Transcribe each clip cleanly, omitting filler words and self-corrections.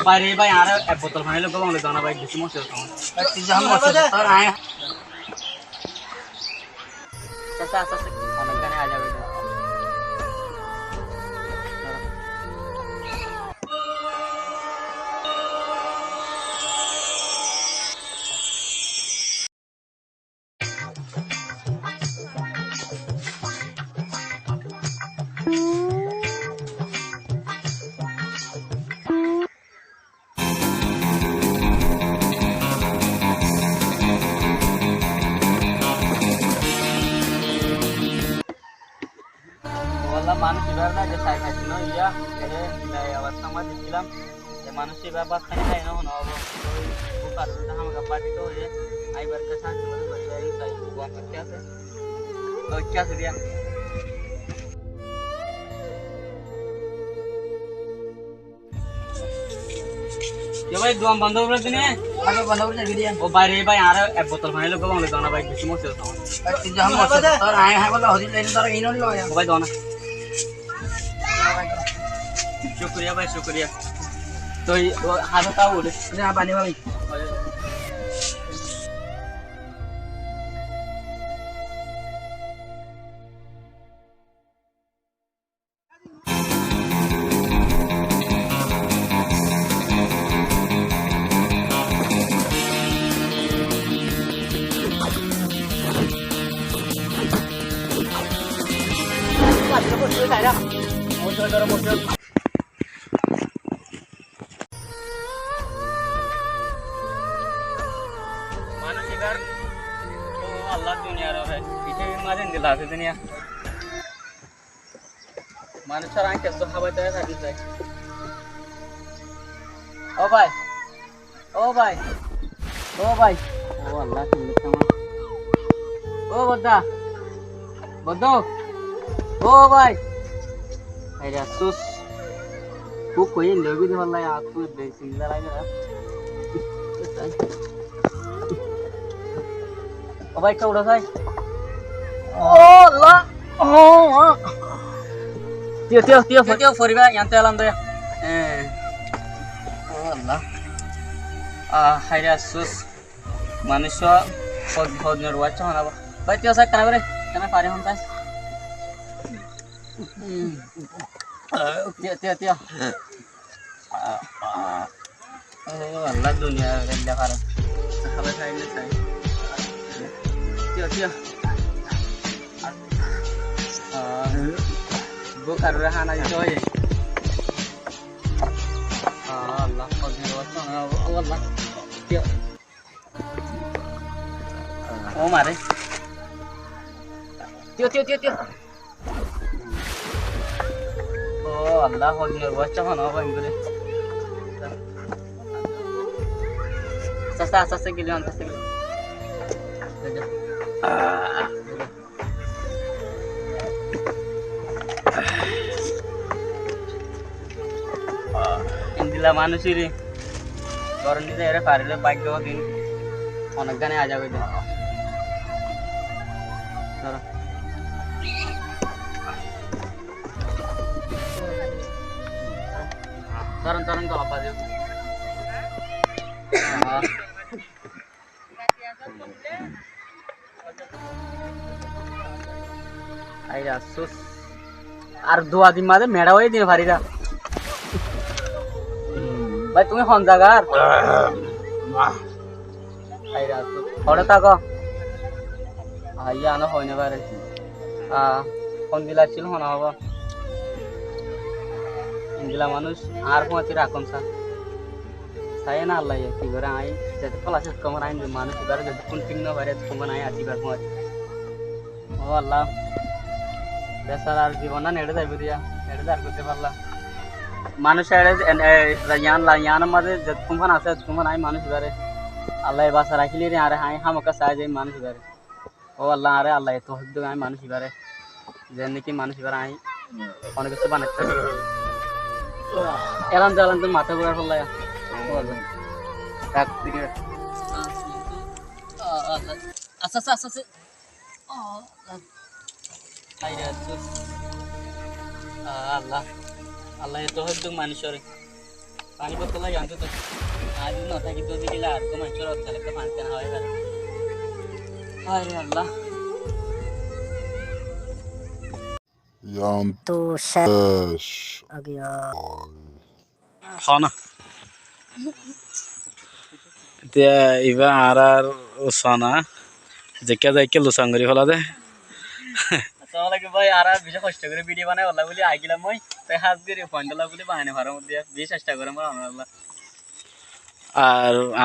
বাইরে ভাই আর এক বোতল পানি লোক বাংলা জানা ভাই বেশি মশলা খাওয়া তুই যখন মশলা তোর আয় আচ্ছা আচ্ছা অনেক গানে আ যাবে মানুষ এবার যে সাই খাইছিল ইয়া আবার সমাজ দিচ্ছিলাম মানুষ এবার বাদ খানি খাই না হবো আমাকে পাঠিত হয়ে আইবার শান্তি মতো করে আছে কি আছে দিয়া ভাই দোয়াম বন্ধ করে দিনে বন্ধ করে দিদি ও বাইরে ভাই আর এক বোতল পানি লোক বাংলা জানা ভাই বেশি মশলা খাওয়া তুই যখন মশলা তোর আয় হ্যাঁ বলে হদি লাইন তোর ইনো লয় ভাই দাও না शुक्रिया भाई शुक्रिया तो हाथ का बोले आप आने वाली Allah dunia rohe, itu macam ni lah dunia. Manusia orang kesal haba saya tadi saya. Oh bhai, oh bhai, oh bhai, oh Allah tuh sama. Oh bodoh, bodoh, oh bhai. Ayo sus, buku ini lebih di mana ya aku basic lah lagi lah. Oh baik kau udah say. Oh lah. Oh. Tio foriba yang telan tuh ya. Oh Allah. Hai sus. Manusia hod nurwacha mana ba. Baik tio say kenapa deh? Kenapa pare hon say? Tio. Oh Allah dunia rendah karat. Sahabat saya ini say. Tio gue karuhan aja coy Allah Allah Tio oh mari Tio oh Allah hodnya baca mana apa yang gue sasa gilian Indilah manusia ini, orang di daerah Farile baik jauh ini, orang kan aja gitu. Taran kau apa dia? Aiyah sus, dua दिन मादे मेरा वही दिन फारिदा भाई तुम्हें phone जागार आइरा तो थोड़ा ताको आइया ना होने बारे फोन दिला चिल होना होगा इंदिला मानुष आर को आती राकम सा saya ना अल्लाह ये कि गरा आई जैसे क्लास कमर आई जो मानुष बारे जैसे कुंटिंग ना बारे कमर आई आती बार को ओ अल्लाह बेसारार जीवन नेड़े जाबे दिया नेड़े दार करते पारला मानुष यान मादे जतकुमन আছে जतकुमन आई मानुष बारे अल्लाह बासा राखिली रे आरे हाय हमका साज मानुष बारे ओ अल्लाह आरे अल्लाह तो हद आई मानुष बारे जेने की मानुष बारे आई অনেক কিছু বানাতে এলাম জালান তো মাথা ঘোরা ফেললা ও আল্লাহ এক দিকে আচ্ছা Allah Allah itu hidup manusia পানি বোতল লাগে আনতে তো আজ না থাকি তো দিলে আর তো মানুষের তাহলে তো পানি কেনা হয় গেল আরে আল্লাহ तो शेष आ गया খানা এতিয়া ইবা আর ওসানা যেকে যাইকে লুসাঙ্গরি ফলা দে আসসালামু আলাইকুম ভাই আর বেশি কষ্ট করে ভিডিও বানাই আল্লাহ বলি আইগিলাম মই তাই হাত করে পয়েন্টলা বলি বানাই ভাড়ার মধ্যে বেশি চেষ্টা করে আমার আল্লাহ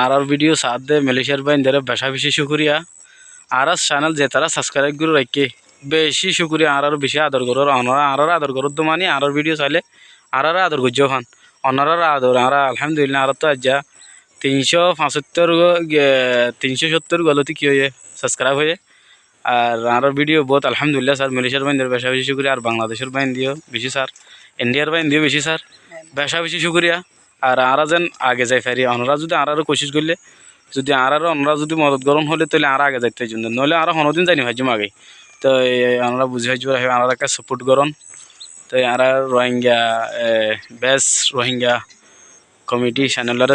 আর ভিডিও সাথ দে মালয়েশিয়ার বাইন ধরে বেশা বেশি শুক্রিয়া আর চ্যানেল যে তারা সাবস্ক্রাইব করে রাখে বেশি শুক্রিয়া আর বেশি আদর করো অনারা আর আদর করো তো মানে আর ভিডিও চাইলে আর আদর করছো খান অনারা আদর আর আলহামদুলিল্লাহ আর তো আজ 370 গলতি কি হয়ে সাবস্ক্রাইব হয়ে আর ভিডিও বহুত আলহামদুলিল্লাহ স্যার মালয়েশিয়ার বাইন ধরে বেশা বেশি শুক্রিয়া আর বাংলাদেশের বাইন দিও বেশি স্যার ইন্ডিয়ার বাইন দিও বেশি স্যার বেশা বেশি শুক্রিয়া আর যেন আগে যাই পারি ওনারা যদি আরও কোশিশ করলে যদি আরও ওনারা যদি মদত গরম হলে তাহলে আর আগে যাইতে জন্য নইলে আরও কোনোদিন যাইনি ভাইজুম আগে তো ওনারা বুঝে হাইজব আর একটা সাপোর্ট করুন তো আর রোহিঙ্গা বেস রোহিঙ্গা কমিটি চ্যানেলের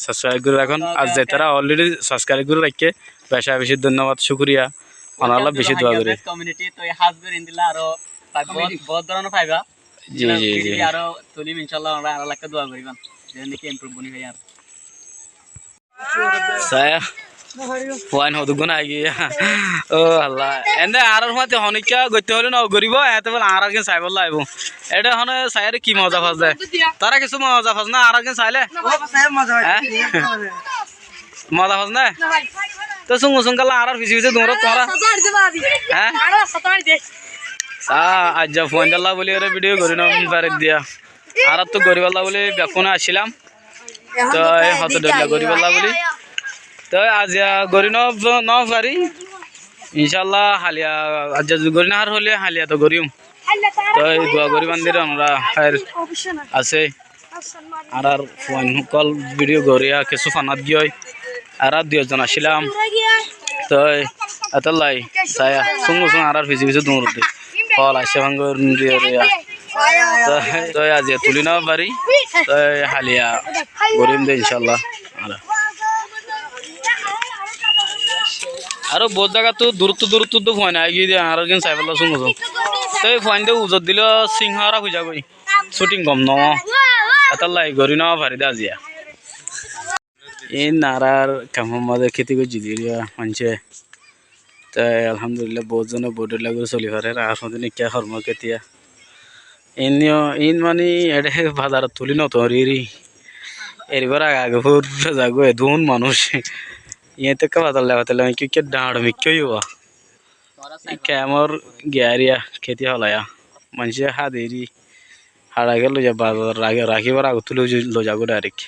সাবস্ক্রাইব করে রাখুন আর যে তারা অলরেডি সাবস্ক্রাইব করে রাখে বেশা বেশি ধন্যবাদ শুক্রিয়া ওনারা বেশি দোয়া করে কমিউনিটি তো হাত করে দিলা আর বহুত ধরনের পাইবা জি জি জি আর তুলিম ইনশাআল্লাহ আমরা আর লাখ দোয়া করিবান যেন কি ইমপ্রুভ বনি ভাই আর saya puan hodu guna lagi ya oh Allah ende arar mate honika gotte hole na goribo ete bol arar gen sai bolla ibo eta hone sayare ki moja fazde tara kisu moja faz na arar gen saile moja faz na to sungu sungala arar fisi fisi dumro tora আজ্জা phone দাল্লা বলি ওরে video করি না পারে দিয়া আর তো গরিবাল্লা বলে বেকুনে আসছিলাম তো এই হত ডলা গরিবাল্লা বলি তো আজ গরি ন পারি ইনশাল্লাহ হালিয়া আজ গরি না হলে হালিয়া তো গরিম তো এই দোয়া গরি বান্দির আমরা আছে আর ফোন কল ভিডিও গরিয়া কিছু ফানাত গিয়ে আর দুজন আসছিলাম তো এতলাই সায়া সঙ্গে সঙ্গে আর ফিজি ফিজি দৌড় দে ফল আসে ভাঙ্গর তো আজ তুলি না পারি তো হালিয়া গরিম দে ইনশাল্লাহ আর বহুত জায়গা তো দূরত্ব তো ফোন আগে দিয়ে আর একজন চাই পেলাম সঙ্গে তো এই ফোন দিয়ে উজত দিল সিংহরা খুঁজা গই শুটিং কম ন এতলাই গরি না পারি দে আজিয়া এই নারার কামের মধ্যে খেতে করছি দিয়ে মানছে তাই আলহামদুলিল্লাহ বহুত জনে বোর্ডের লাগে চলি পারে আর দিন কে কর্ম কেতিয়া ইন মানে এটা বাজার তুলি নত এরবার আগে যাগো দুন মানুষ ইয়ে তো বাজার লেবাতে কি কে ডাঁড় মিক্কি হওয়া ক্যামর গিয়ারিয়া খেতে হলায়া মানুষে হাত এরি হাড়া গেল বাজার রাখিবার আগে তুলে লো যাগো ডাইরেক্ট